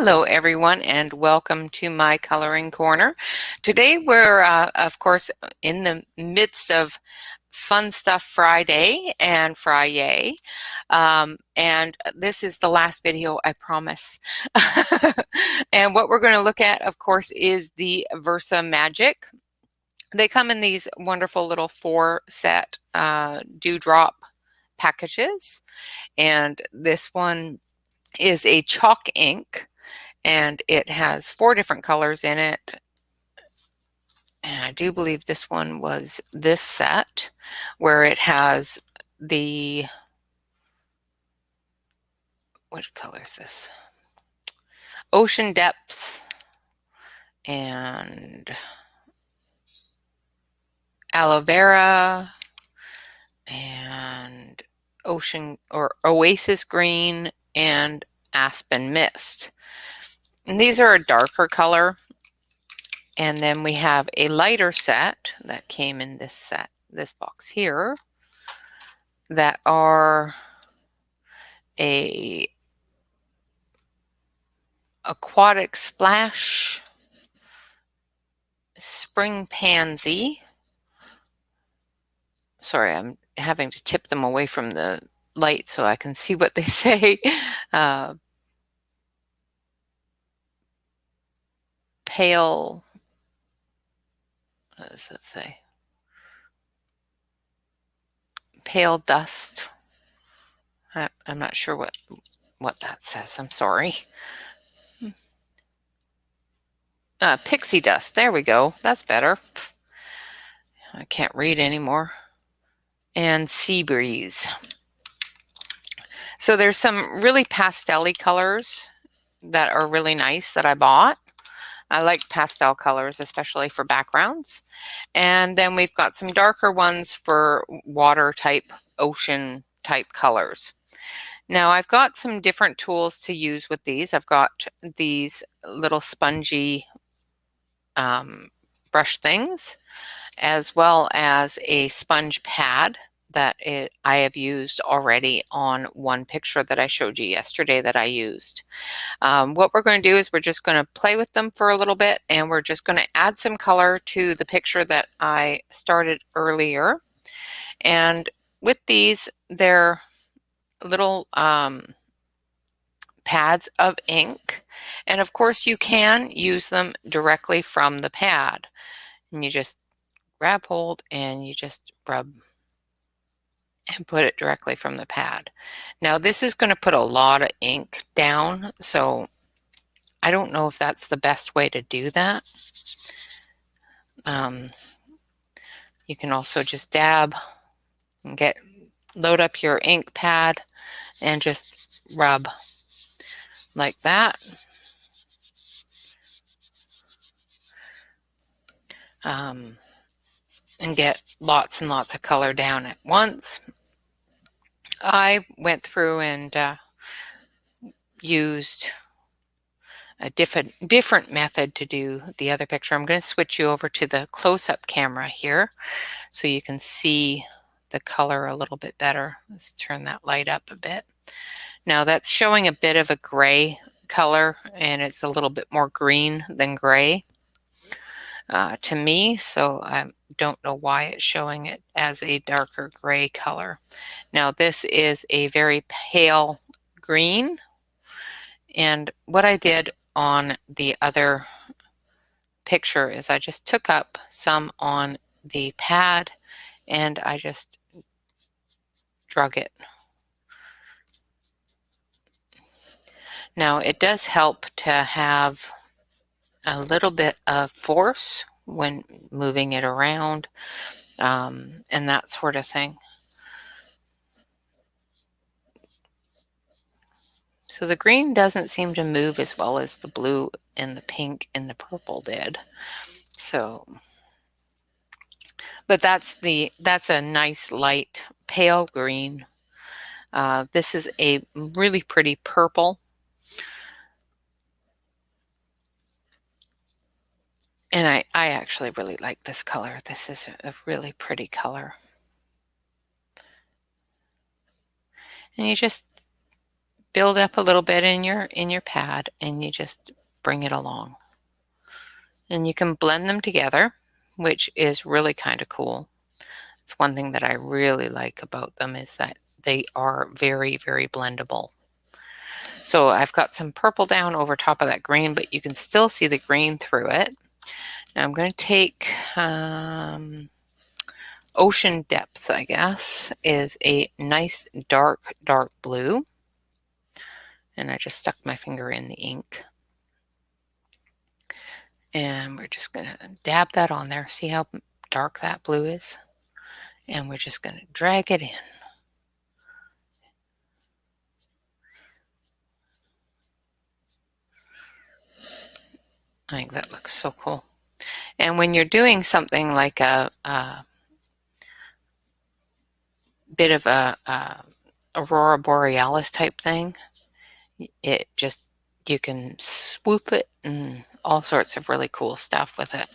Hello everyone and welcome to my coloring corner. Today we're of course in the midst of Fun Stuff Friday and FriYay, and this is the last video, I promise. And what we're going to look at, of course, is the Versa Magic. They come in these wonderful little 4-set dewdrop packages, and this one is a chalk ink. And it has 4 different colors in it. And I do believe this one was this set where it has the, what color is this? Ocean Depths and Aloe Vera and Ocean or Oasis Green and Aspen Mist. And these are a darker color. And then we have a lighter set that came in this box here, that are a Aquatic Splash, Spring Pansy. Sorry, I'm having to tip them away from the light so I can see what they say. Pale, what does that say? Pale Dust. I'm not sure what that says. I'm sorry. Pixie Dust. There we go. That's better. I can't read anymore. And Sea Breeze. So there's some really pastel-y colors that are really nice that I bought. I like pastel colors, especially for backgrounds. And then we've got some darker ones for water type, ocean type colors. Now I've got some different tools to use with these. I've got these little spongy brush things, as well as a sponge pad that I have used already on one picture that I showed you yesterday that I used. What we're going to do is we're just going to play with them for a little bit, and we're just going to add some color to the picture that I started earlier. And with these, they're little pads of ink, and of course you can use them directly from the pad, and you just grab hold and you just rub and put it directly from the pad. Now this is going to put a lot of ink down, so I don't know if that's the best way to do that. You can also just dab and load up your ink pad and just rub like that. And get lots and lots of color down at once. I went through and used a different method to do the other picture. I'm going to switch you over to the close-up camera here so you can see the color a little bit better. Let's turn that light up a bit. Now that's showing a bit of a gray color, and it's a little bit more green than gray to me, so I don't know why it's showing it as a darker gray color. Now this is a very pale green, and what I did on the other picture is I just took up some on the pad and I just drug it. Now it does help to have a little bit of force when moving it around and that sort of thing. So the green doesn't seem to move as well as the blue and the pink and the purple did. So, but that's a nice light pale green. This is a really pretty purple. And I actually really like this color. This is a really pretty color. And you just build up a little bit in your pad, and you just bring it along. And you can blend them together, which is really kind of cool. It's one thing that I really like about them is that they are very, very blendable. So I've got some purple down over top of that green, but you can still see the green through it. Now I'm going to take Ocean Depths, I guess, is a nice dark blue. And I just stuck my finger in the ink. And we're just going to dab that on there. See how dark that blue is? And we're just going to drag it in. I think that looks so cool. And when you're doing something like a bit of a Aurora Borealis type thing, it just, you can swoop it and all sorts of really cool stuff with it.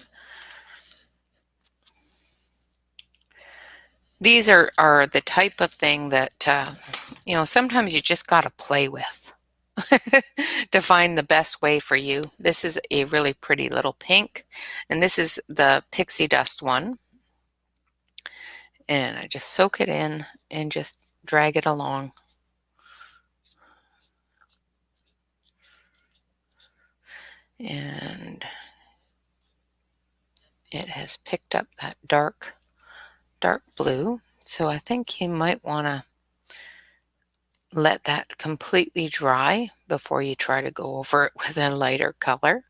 These are the type of thing that, you know, sometimes you just got to play with to find the best way for you. This is a really pretty little pink, and this is the Pixie Dust one. And I just soak it in and just drag it along. And it has picked up that dark blue. So I think you might want to let that completely dry before you try to go over it with a lighter color.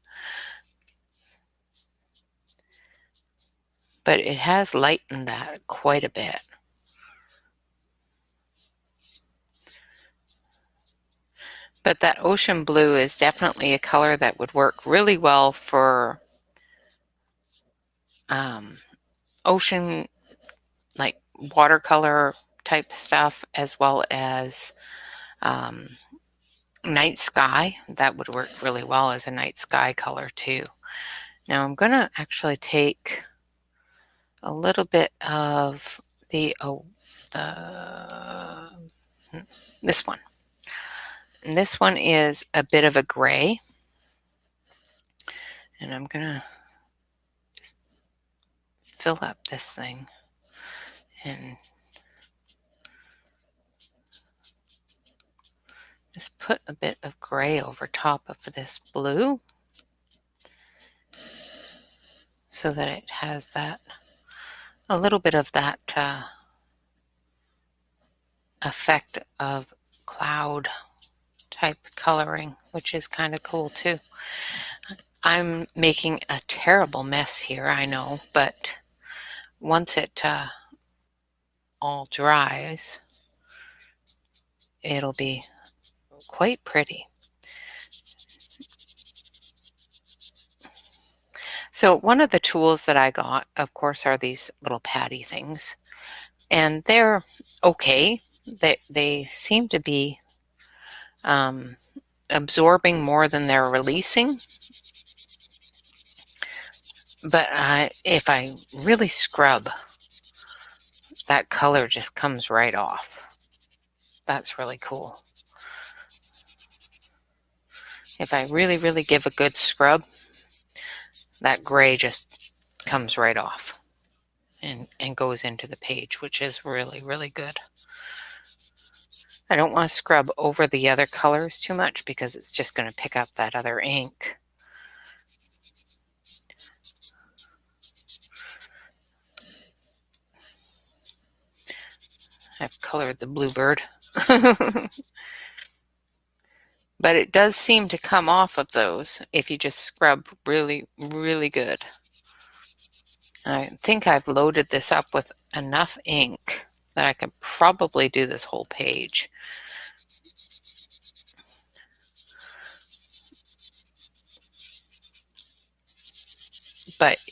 But it has lightened that quite a bit. But that ocean blue is definitely a color that would work really well for ocean, like watercolor type stuff, as well as night sky. That would work really well as a night sky color too. Now I'm going to actually take a little bit of this one. And this one is a bit of a gray. And I'm going to just fill up this thing and just put a bit of gray over top of this blue so that it has that, a little bit of that effect of cloud type coloring, which is kind of cool too. I'm making a terrible mess here, I know, but once it all dries, it'll be quite pretty. So one of the tools that I got, of course, are these little patty things, and they're okay. They seem to be absorbing more than they're releasing. But if I really scrub, that color just comes right off. That's really cool. If I really, really give a good scrub, that gray just comes right off and goes into the page, which is really, really good. I don't want to scrub over the other colors too much because it's just going to pick up that other ink. I've colored the bluebird. But it does seem to come off of those if you just scrub really, really good. I think I've loaded this up with enough ink that I could probably do this whole page. But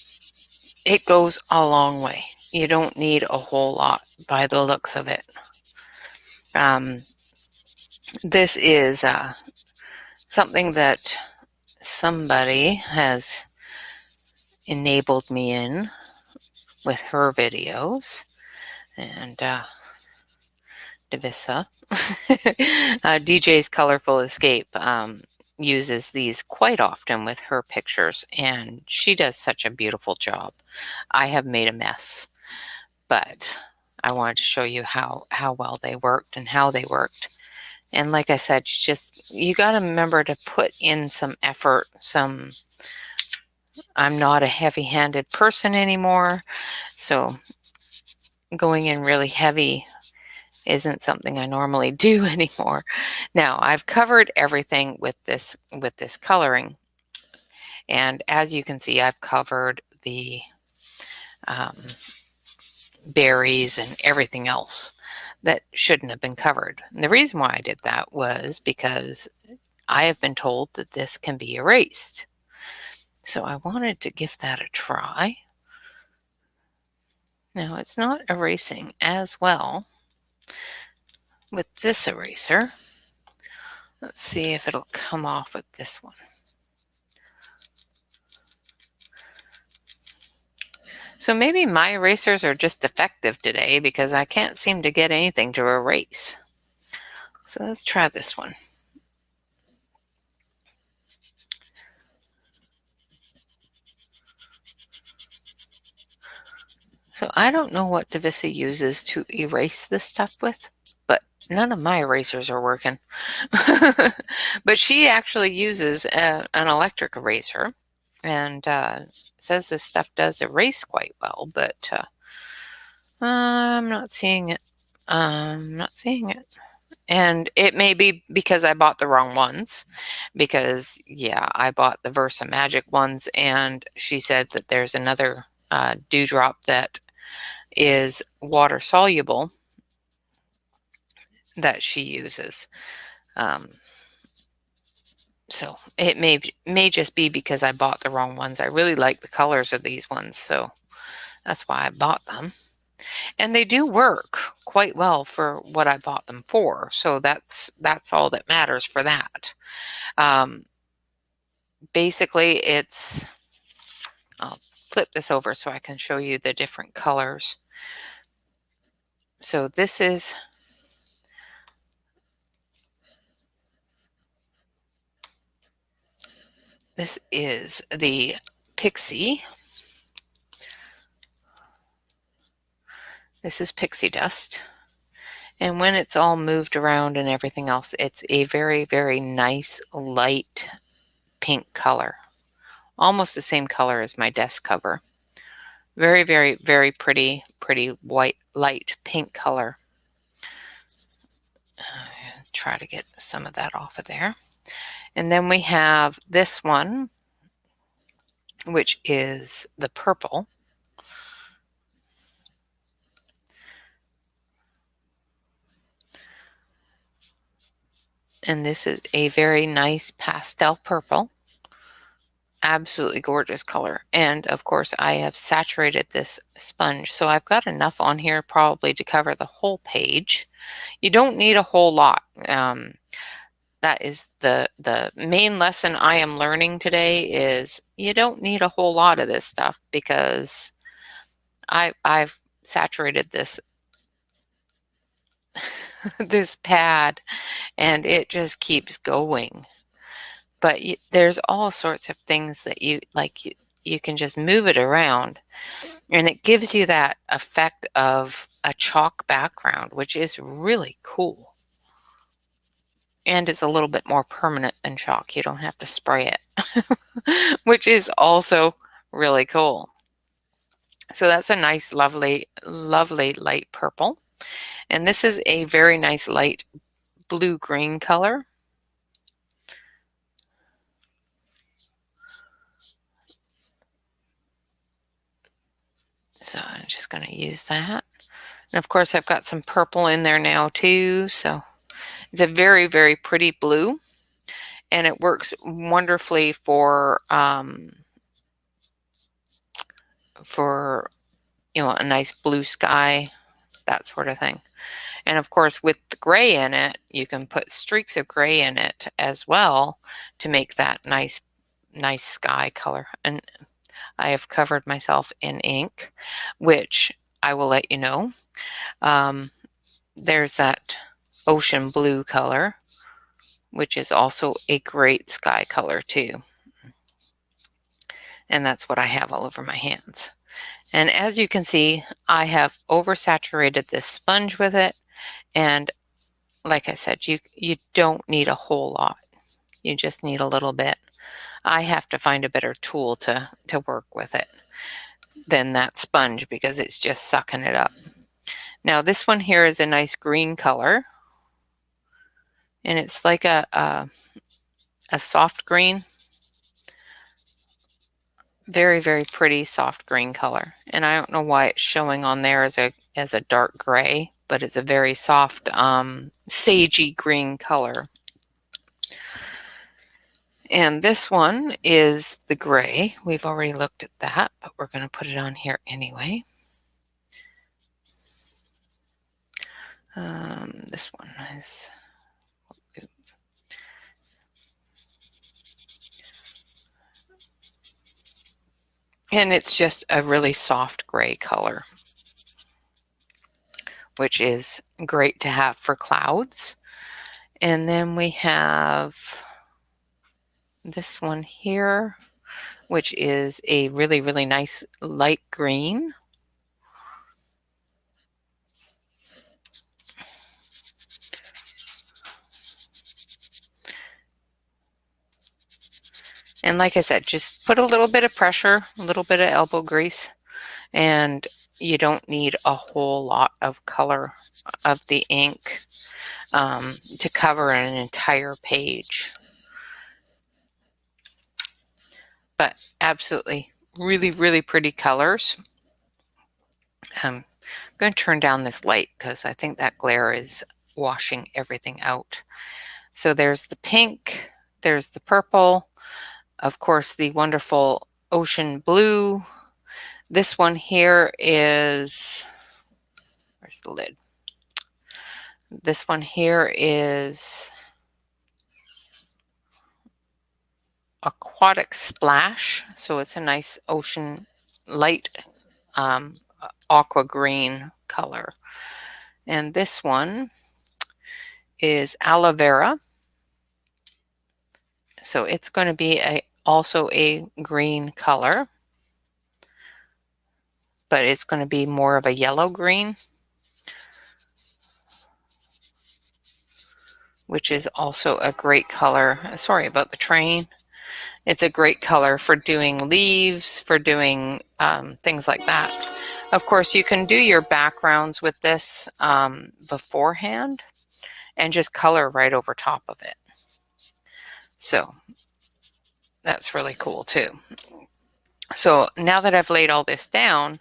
it goes a long way. You don't need a whole lot by the looks of it. This is something that somebody has enabled me in with her videos, and Divisa. DJ's Colorful Escape uses these quite often with her pictures, and she does such a beautiful job. I have made a mess, but I wanted to show you how well they worked and how they worked. And like I said, you got to remember to put in some effort, I'm not a heavy-handed person anymore, so going in really heavy isn't something I normally do anymore. Now, I've covered everything with this coloring, and as you can see, I've covered the um, berries and everything else that shouldn't have been covered. And the reason why I did that was because I have been told that this can be erased. So I wanted to give that a try. Now, it's not erasing as well with this eraser. Let's see if it'll come off with this one. So maybe my erasers are just defective today because I can't seem to get anything to erase. So let's try this one. So I don't know what Divisa uses to erase this stuff with, but none of my erasers are working. But she actually uses an electric eraser, and says this stuff does erase quite well, but I'm not seeing it. I'm not seeing it. And it may be because I bought the wrong ones, because yeah, I bought the Versa Magic ones, and she said that there's another dewdrop that is water soluble that she uses. So it may just be because I bought the wrong ones. I really like the colors of these ones, so that's why I bought them. And they do work quite well for what I bought them for. So that's all that matters for that. Basically, I'll flip this over so I can show you the different colors. So this is the Pixie. This is pixie dust. And when it's all moved around and everything else, it's a very, very nice light pink color. Almost the same color as my desk cover. Very, very, very pretty white, light pink color. Try to get some of that off of there. And then we have this one, which is the purple. And this is a very nice pastel purple. Absolutely gorgeous color. And of course, I have saturated this sponge, so I've got enough on here probably to cover the whole page. You don't need a whole lot. That is the main lesson I am learning today, is you don't need a whole lot of this stuff, because I've saturated this this pad, and it just keeps going. But there's all sorts of things that you can just move it around, and it gives you that effect of a chalk background, which is really cool. And it's a little bit more permanent than chalk. You don't have to spray it, which is also really cool. So that's a nice, lovely, lovely light purple. And this is a very nice light blue-green color. So I'm just going to use that. And of course, I've got some purple in there now too. So it's a very, very pretty blue. And it works wonderfully for a nice blue sky, that sort of thing. And of course, with the gray in it, you can put streaks of gray in it as well to make that nice sky color. And I have covered myself in ink, which I will let you know. There's that ocean blue color, which is also a great sky color too. And that's what I have all over my hands. And as you can see, I have oversaturated this sponge with it. And like I said, you don't need a whole lot. You just need a little bit. I have to find a better tool to work with it than that sponge because it's just sucking it up. Now this one here is a nice green color. And it's like a soft green. Very, very pretty soft green color. And I don't know why it's showing on there as a dark gray, but it's a very soft sagey green color. And this one is the gray. We've already looked at that, but we're going to put it on here anyway. This one is... And it's just a really soft gray color, which is great to have for clouds. And then we have this one here, which is a really, really nice light green. And like I said, just put a little bit of pressure, a little bit of elbow grease, and you don't need a whole lot of color of the ink to cover an entire page. But absolutely, really, really pretty colors. I'm going to turn down this light because I think that glare is washing everything out. So there's the pink, there's the purple, of course, the wonderful ocean blue. This one here is, where's the lid? This one here is Aquatic Splash. So it's a nice ocean light aqua green color. And this one is Aloe Vera. So it's going to be also a green color, but it's going to be more of a yellow green, which is also a great color. Sorry about the train. It's a great color for doing leaves, for doing things like that. Of course, you can do your backgrounds with this beforehand and just color right over top of it. So that's really cool too. So now that I've laid all this down,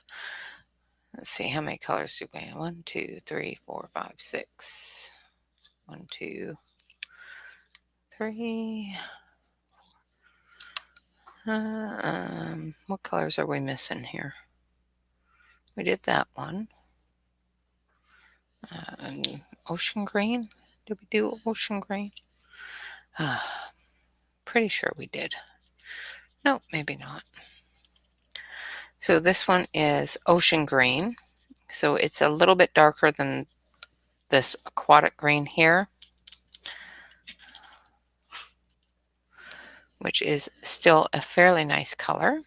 let's see, how many colors do we have? 1, 2, 3, 4, 5, 6. 1, 2, 3. What colors are we missing here? We did that one. Ocean green. Did we do ocean green? Pretty sure we did. No, maybe not. So this one is ocean green. So it's a little bit darker than this aquatic green here, which is still a fairly nice color.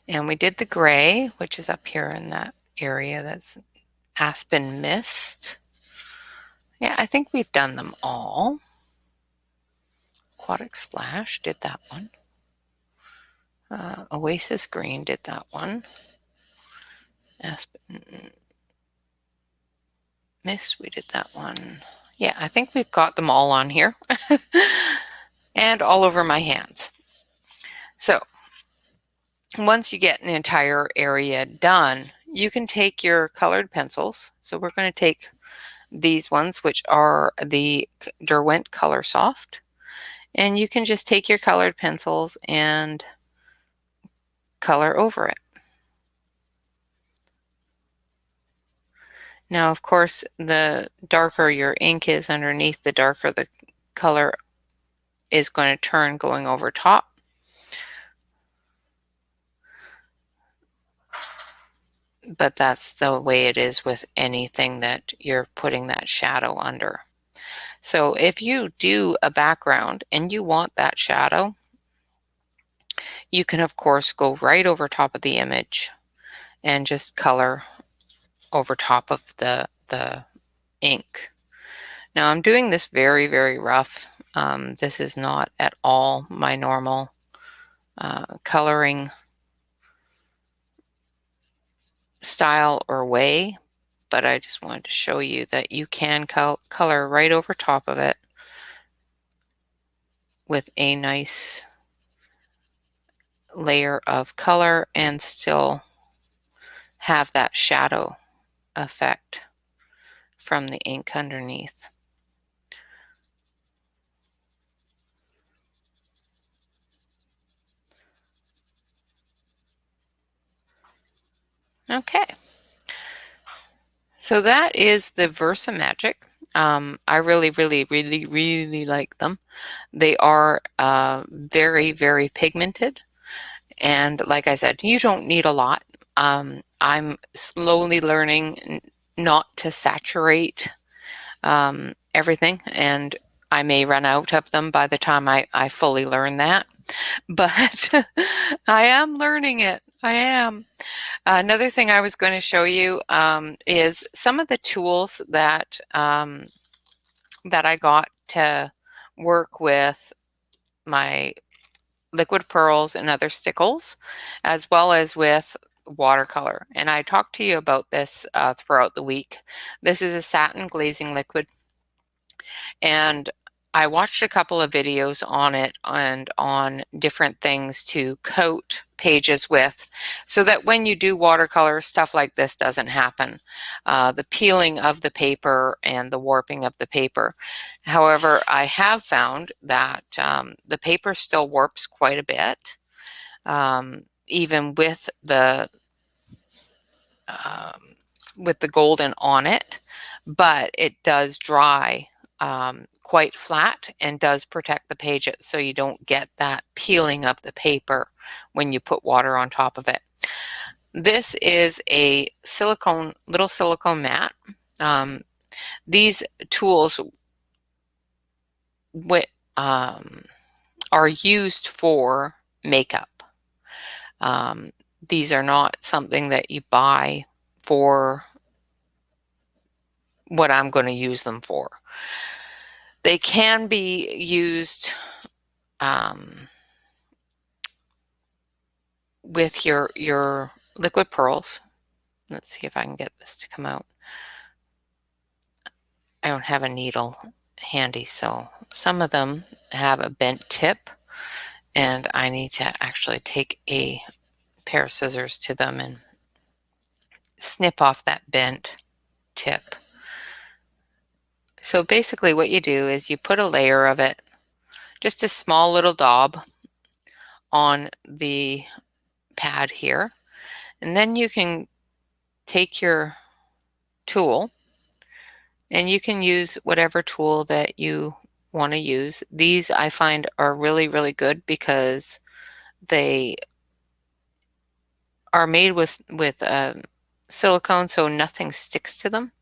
And we did the gray, which is up here in that area. That's Aspen Mist. Yeah, I think we've done them all. Aquatic Splash did that one. Oasis Green did that one. Aspen Mist, we did that one. Yeah, I think we've got them all on here. And all over my hands. So once you get an entire area done, you can take your colored pencils. So we're going to take these ones, which are the Derwent Color Soft. And you can just take your colored pencils and color over it. Now, of course, the darker your ink is underneath, the darker the color is going to turn going over top. but that's the way it is with anything that you're putting that shadow under. So if you do a background and you want that shadow, you can of course go right over top of the image and just color over top of the ink. Now I'm doing this very, very rough. This is not at all my normal coloring style or way, but I just wanted to show you that you can color right over top of it with a nice layer of color and still have that shadow effect from the ink underneath. Okay, so that is the Versamagic. I really, really, really, really like them. They are very, very pigmented. And like I said, you don't need a lot. I'm slowly learning not to saturate everything, and I may run out of them by the time I fully learn that. But I am learning it. I am. Another thing I was going to show you is some of the tools that I got to work with my liquid pearls and other stickles, as well as with watercolor. And I talked to you about this throughout the week. This is a satin glazing liquid, and I watched a couple of videos on it and on different things to coat pages with, so that when you do watercolor, stuff like this doesn't happen. The peeling of the paper and the warping of the paper. However, I have found that the paper still warps quite a bit, even um, with the golden on it, but it does dry quite flat and does protect the pages, so you don't get that peeling of the paper when you put water on top of it. This is a little silicone mat. These tools um, are used for makeup. These are not something that you buy for what I'm going to use them for. They can be used with your liquid pearls. Let's see if I can get this to come out. I don't have a needle handy, so some of them have a bent tip, and I need to actually take a pair of scissors to them and snip off that bent tip. So basically what you do is you put a layer of it, just a small little daub on the pad here, and then you can take your tool and you can use whatever tool that you want to use. These I find are really, really good because they are made with silicone, so nothing sticks to them.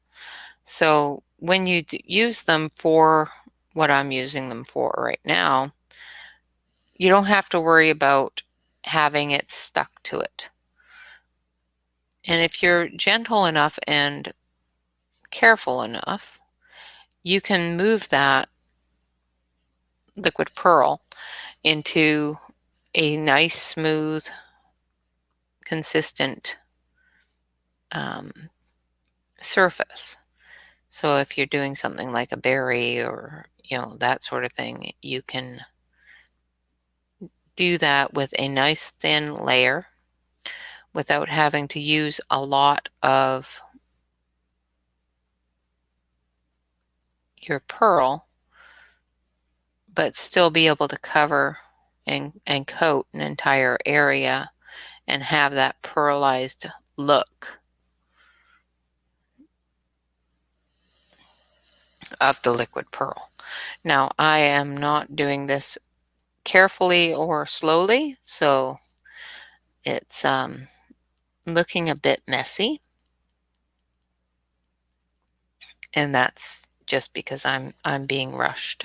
So when you use them for what I'm using them for right now, you don't have to worry about having it stuck to it. And if you're gentle enough and careful enough, you can move that liquid pearl into a nice, smooth, consistent um, surface. So if you're doing something like a berry or, that sort of thing, you can do that with a nice thin layer without having to use a lot of your pearl, but still be able to cover and coat an entire area and have that pearlized look of the liquid pearl. Now, I am not doing this carefully or slowly, so it's looking a bit messy, and that's just because I'm being rushed.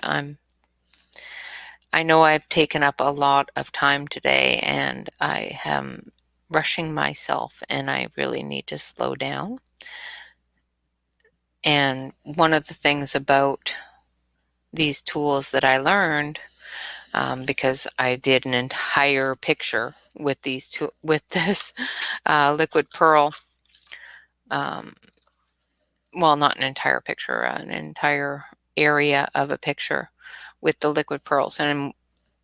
I know I've taken up a lot of time today, and I am rushing myself, and I really need to slow down. And one of the things about these tools that I learned, because I did an entire picture with with this liquid pearl. Um, well, not an entire picture, an entire area of a picture with the liquid pearls, and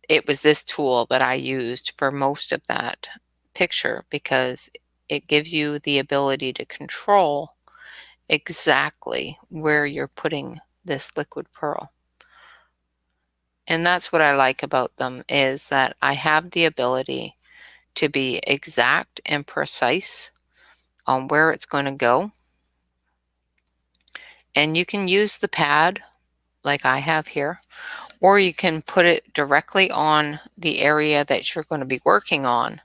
it was this tool that I used for most of that picture because it gives you the ability to control exactly where you're putting this liquid pearl. And that's what I like about them, is that I have the ability to be exact and precise on where it's going to go. And you can use the pad like I have here, or you can put it directly on the area that you're going to be working on.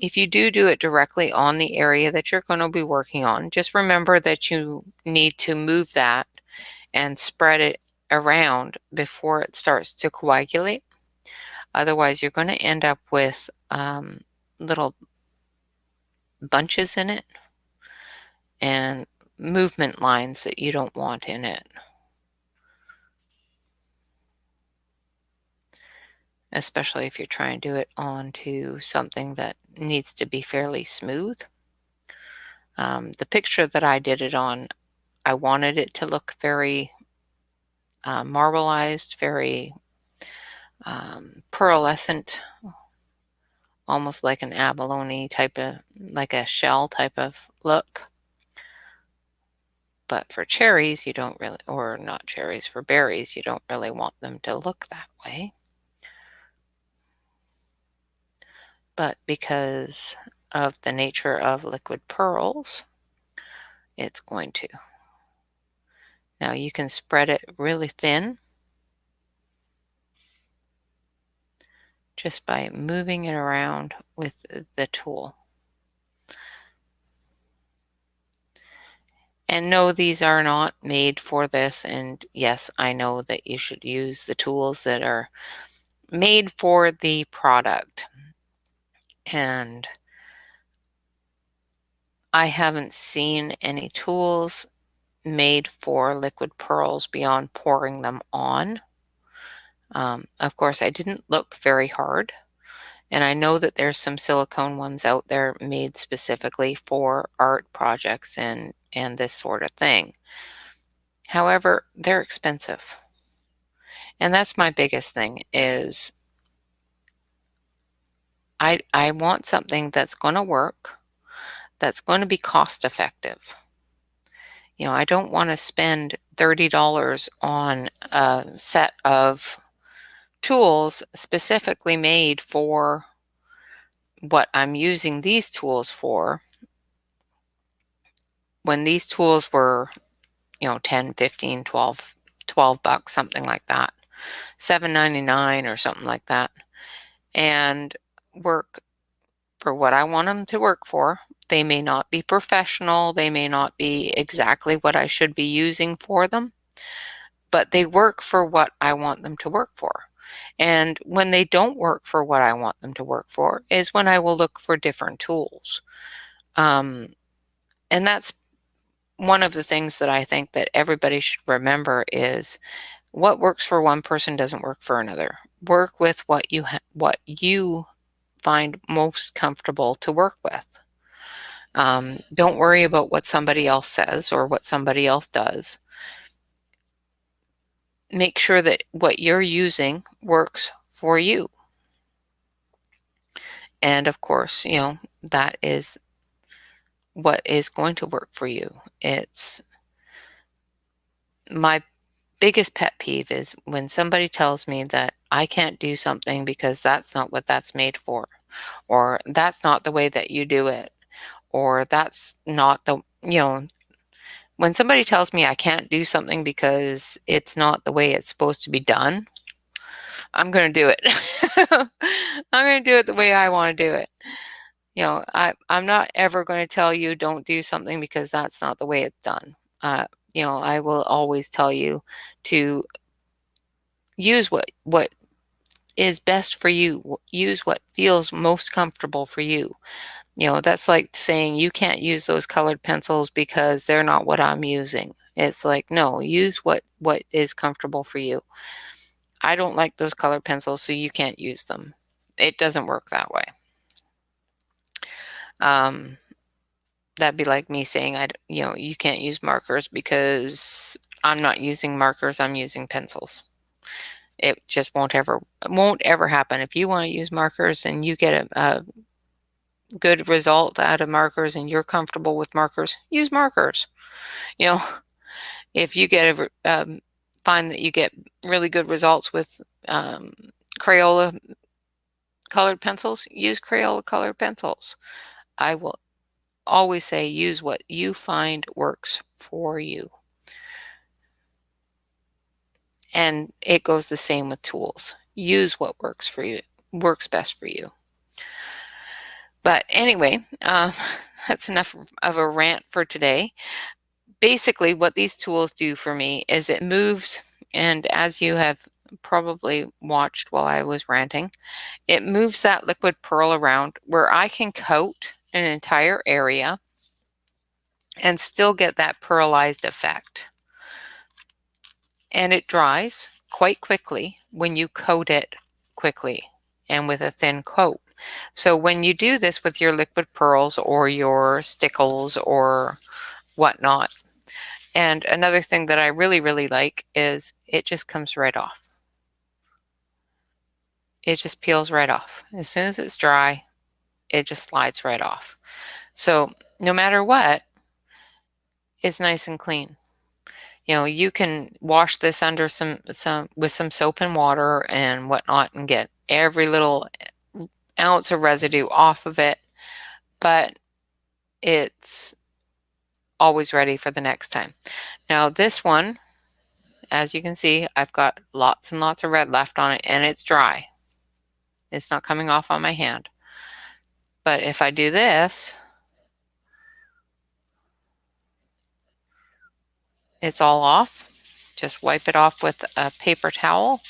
If you do it directly on the area that you're going to be working on, just remember that you need to move that and spread it around before it starts to coagulate. Otherwise, you're going to end up with little bunches in it and movement lines that you don't want in it, especially if you're trying to do it onto something that needs to be fairly smooth. The picture that I did it on, I wanted it to look very marbleized, very pearlescent, almost like an abalone type of, like a shell type of look. But for cherries, you don't really, or not cherries, for berries, you don't really want them to look that way. But because of the nature of liquid pearls, it's going to. Now you can spread it really thin just by moving it around with the tool. And no, these are not made for this. And yes, I know that you should use the tools that are made for the product. And I haven't seen any tools made for liquid pearls beyond pouring them on. Of course, I didn't look very hard. And I know that there's some silicone ones out there made specifically for art projects and this sort of thing. However, they're expensive. And that's my biggest thing, is I want something that's going to work, that's going to be cost effective. You know, I don't want to spend $30 on a set of tools specifically made for what I'm using these tools for, when these tools were, 10, 15, 12 bucks, something like that, $7.99 or something like that, and work for what I want them to work for. They may not be professional, they may not be exactly what I should be using for them, but they work for what I want them to work for. And when they don't work for what I want them to work for is when I will look for different tools. And that's one of the things that I think that everybody should remember, is what works for one person doesn't work for another. Work with what you find most comfortable to work with. Don't worry about what somebody else says or what somebody else does. Make sure that what you're using works for you. And of course, that is what is going to work for you. It's my biggest pet peeve is when somebody tells me that I can't do something because that's not what that's made for, or that's not the way that you do it, or that's not when somebody tells me I can't do something because it's not the way it's supposed to be done, I'm going to do it. I'm going to do it the way I want to do it. I'm not ever going to tell you don't do something because that's not the way it's done. I will always tell you to use what is best for you. Use what feels most comfortable for you. That's like saying you can't use those colored pencils because they're not what I'm using. It's like, no, use what is comfortable for you. I don't like those colored pencils, so you can't use them. It doesn't work that way. Um, that'd be like me saying you can't use markers because I'm not using markers, I'm using pencils. It just won't ever happen. If you want to use markers and you get a good result out of markers and you're comfortable with markers, use markers. You know, if you find that you get really good results with Crayola colored pencils, use Crayola colored pencils. I will always say use what you find works for you. And it goes the same with tools. Use what works for you, works best for you. But anyway, that's enough of a rant for today. Basically, what these tools do for me is it moves, and as you have probably watched while I was ranting, it moves that liquid pearl around where I can coat an entire area and still get that pearlized effect. And it dries quite quickly when you coat it quickly and with a thin coat. So when you do this with your liquid pearls or your stickles or whatnot, and another thing that I really, really like is it just comes right off. It just peels right off. As soon as it's dry, it just slides right off. So no matter what, it's nice and clean. You can wash this under some with some soap and water and whatnot and get every little ounce of residue off of it, but it's always ready for the next time. Now this one, as you can see, I've got lots and lots of red left on it and it's dry. It's not coming off on my hand. But if I do this, it's all off. Just wipe it off with a paper towel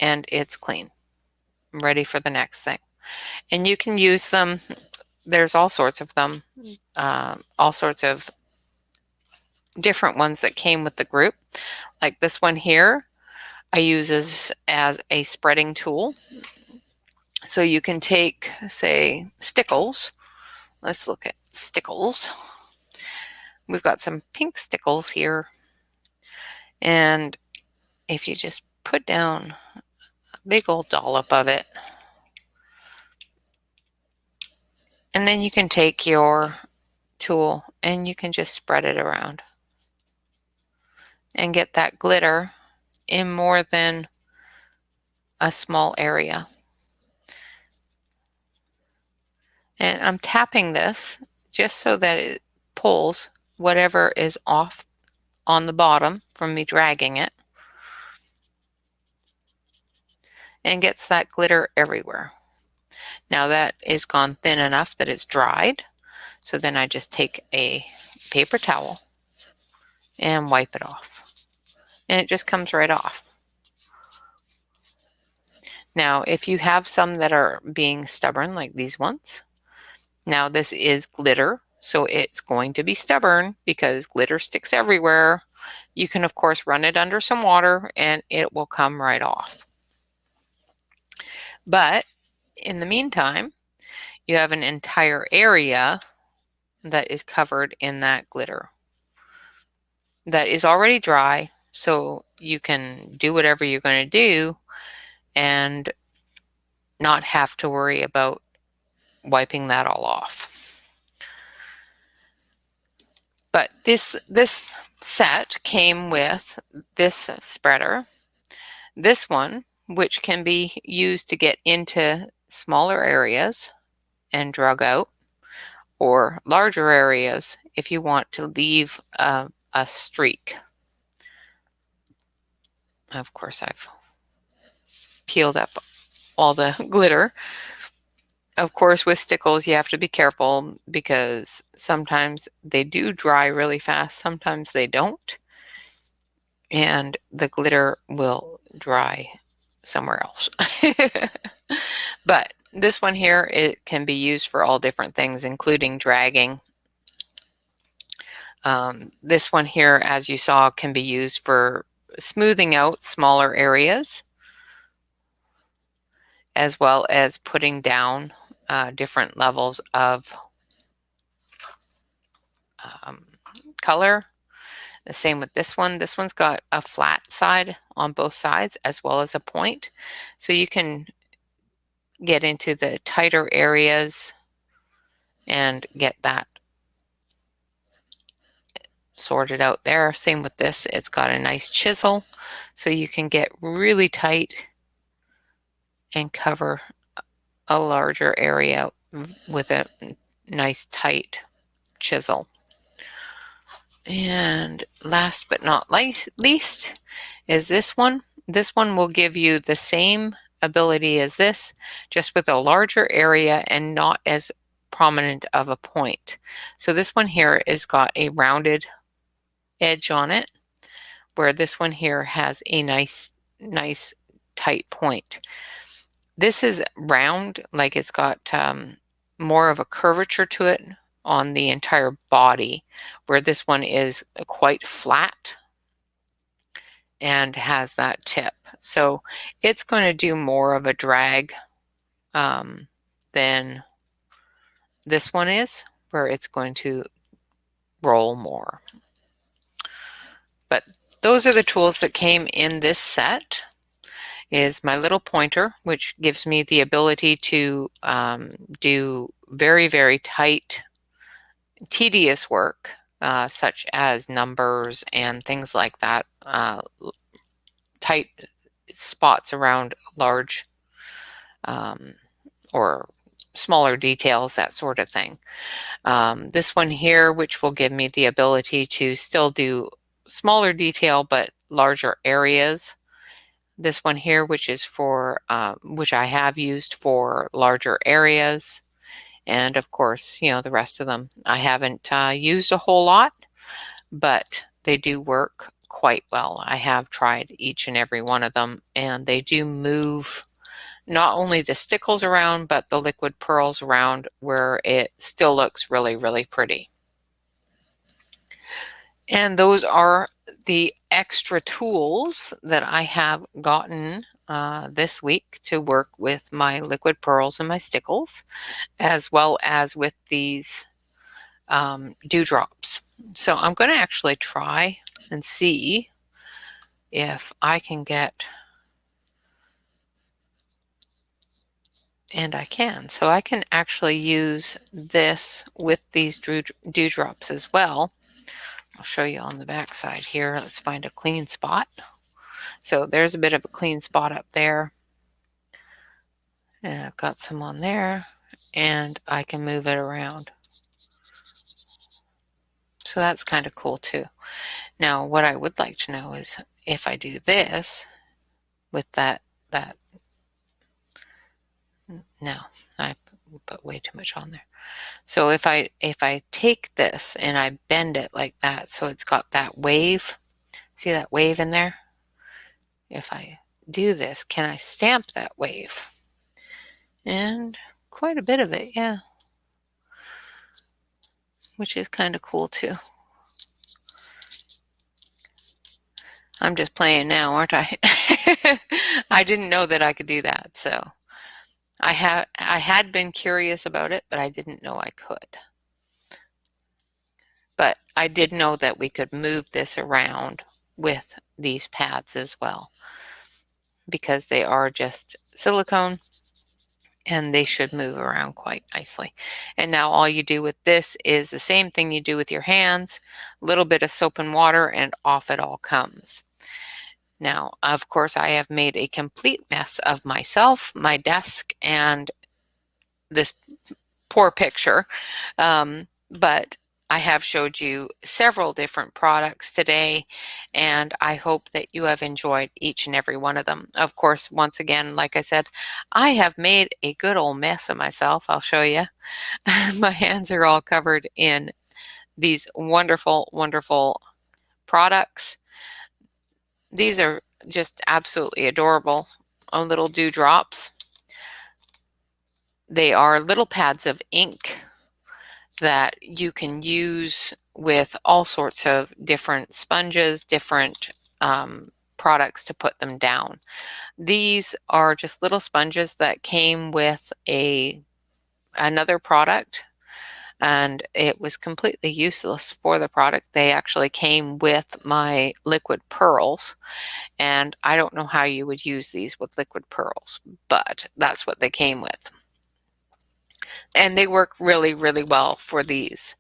and it's clean, ready for the next thing. And you can use them. There's all sorts of them, all sorts of different ones that came with the group. Like this one here, I use as a spreading tool. So you can take, say, stickles. Let's look at stickles. We've got some pink stickles here. And if you just put down a big old dollop of it, and then you can take your tool and you can just spread it around and get that glitter in more than a small area. And I'm tapping this just so that it pulls whatever is off on the bottom from me dragging it and gets that glitter everywhere. Now that is gone thin enough that it's dried. So then I just take a paper towel and wipe it off. And it just comes right off. Now, if you have some that are being stubborn, like these ones, now this is glitter, so it's going to be stubborn because glitter sticks everywhere. You can, of course, run it under some water and it will come right off. But in the meantime, you have an entire area that is covered in that glitter that is already dry, so you can do whatever you're going to do and not have to worry about wiping that all off. But this set came with this spreader, this one, which can be used to get into smaller areas and drug out, or larger areas if you want to leave a streak. Of course, I've peeled up all the glitter. Of course, with stickles, you have to be careful because sometimes they do dry really fast, sometimes they don't, and the glitter will dry somewhere else. But this one here, it can be used for all different things, including dragging. This one here, as you saw, can be used for smoothing out smaller areas, as well as putting down different levels of color. The same with this one. This one's got a flat side on both sides as well as a point. So you can get into the tighter areas and get that sorted out there. Same with this. It's got a nice chisel, so you can get really tight and cover a larger area with a nice tight chisel. And last but not least is this one. This one will give you the same ability as this, just with a larger area and not as prominent of a point. So this one here has got a rounded edge on it, where this one here has a nice tight point. This is round, like it's got more of a curvature to it on the entire body, where this one is quite flat and has that tip. So it's going to do more of a drag than this one is, where it's going to roll more. But those are the tools that came in this set. Is my little pointer, which gives me the ability to do very, very tight, tedious work, such as numbers and things like that, tight spots around large or smaller details, that sort of thing. This one here, which will give me the ability to still do smaller detail but larger areas. This one here, which is for which I have used for larger areas. And of course, you know, the rest of them I haven't used a whole lot, but they do work quite well. I have tried each and every one of them, and they do move not only the stickles around, but the liquid pearls around, where it still looks really, really pretty. And those are the extra tools that I have gotten this week to work with my liquid pearls and my stickles, as well as with these dewdrops. So I'm going to actually try and see if I can get, and I can. So I can actually use this with these dewdrops as well. I'll show you on the back side here. Let's find a clean spot. So there's a bit of a clean spot up there. And I've got some on there, and I can move it around. So that's kind of cool too. Now, what I would like to know is if I do this with that, no, I put way too much on there. So if I take this and I bend it like that, so it's got that wave, see that wave in there? If I do this, can I stamp that wave? And quite a bit of it, yeah. Which is kind of cool too. I'm just playing now, aren't I? I didn't know that I could do that, so I had been curious about it, but I didn't know I could. But I did know that we could move this around with these pads as well, because they are just silicone and they should move around quite nicely. And now all you do with this is the same thing you do with your hands, a little bit of soap and water, and off it all comes. Now, of course, I have made a complete mess of myself, my desk, and this poor picture, but I have showed you several different products today, and I hope that you have enjoyed each and every one of them. Of course, once again, like I said, I have made a good old mess of myself. I'll show you. My hands are all covered in these wonderful, wonderful products. These are just absolutely adorable. Little dewdrops. They are little pads of ink that you can use with all sorts of different sponges, different products to put them down. These are just little sponges that came with another product, and it was completely useless for the product. They actually came with my liquid pearls, and I don't know how you would use these with liquid pearls, but that's what they came with. And they work really, really well for these.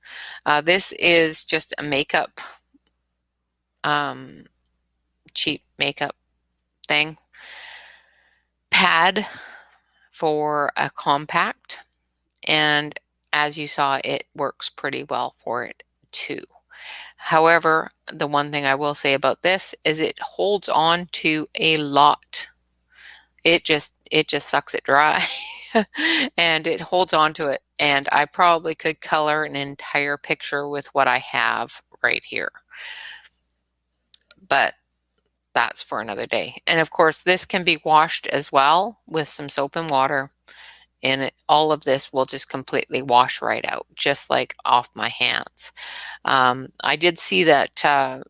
This is just a makeup, um, cheap makeup thing, pad for a compact. And as you saw, it works pretty well for it too. However, the one thing I will say about this is it holds on to a lot. It just sucks it dry and it holds on to it. And I probably could color an entire picture with what I have right here. But that's for another day. And of course, this can be washed as well with some soap and water. And all of this will just completely wash right out, just like off my hands. I did see that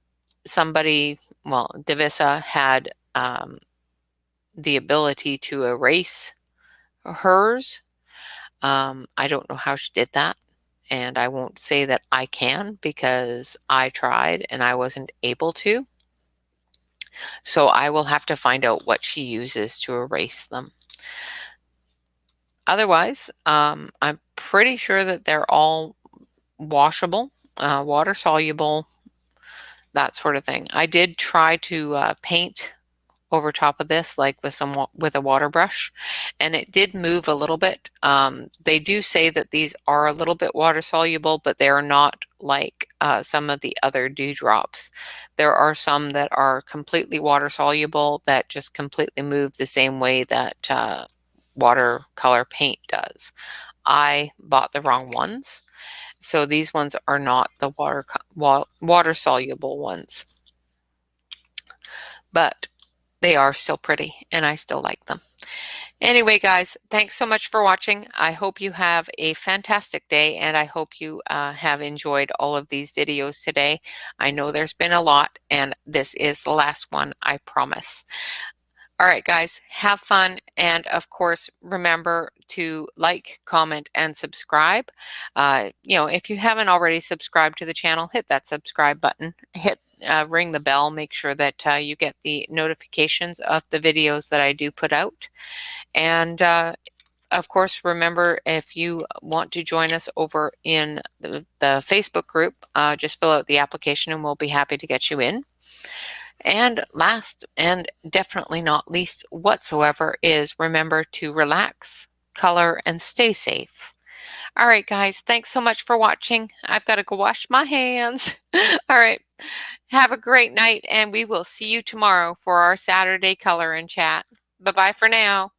somebody, well, Divisa had the ability to erase hers. I don't know how she did that. And I won't say that I can because I tried and I wasn't able to. So I will have to find out what she uses to erase them. Otherwise, I'm pretty sure that they're all washable, water soluble, that sort of thing. I did try to paint over top of this, like with a water brush, and it did move a little bit. They do say that these are a little bit water soluble, but they are not like some of the other dewdrops. There are some that are completely water soluble that just completely move the same way that watercolor paint does. I bought the wrong ones, so these ones are not the water soluble ones, but they are still pretty and I still like them. Anyway, guys, thanks so much for watching. I hope you have a fantastic day, and I hope you have enjoyed all of these videos today. I know there's been a lot, and this is the last one, I promise. All right, guys, have fun. And of course, remember to like, comment, and subscribe. If you haven't already subscribed to the channel, hit that subscribe button, ring the bell, make sure that you get the notifications of the videos that I do put out. And of course, remember, if you want to join us over in the Facebook group, just fill out the application and we'll be happy to get you in. And last and definitely not least whatsoever is remember to relax, color, and stay safe. All right, guys, thanks so much for watching. I've got to go wash my hands. All right, have a great night, and we will see you tomorrow for our Saturday color and chat. Bye-bye for now.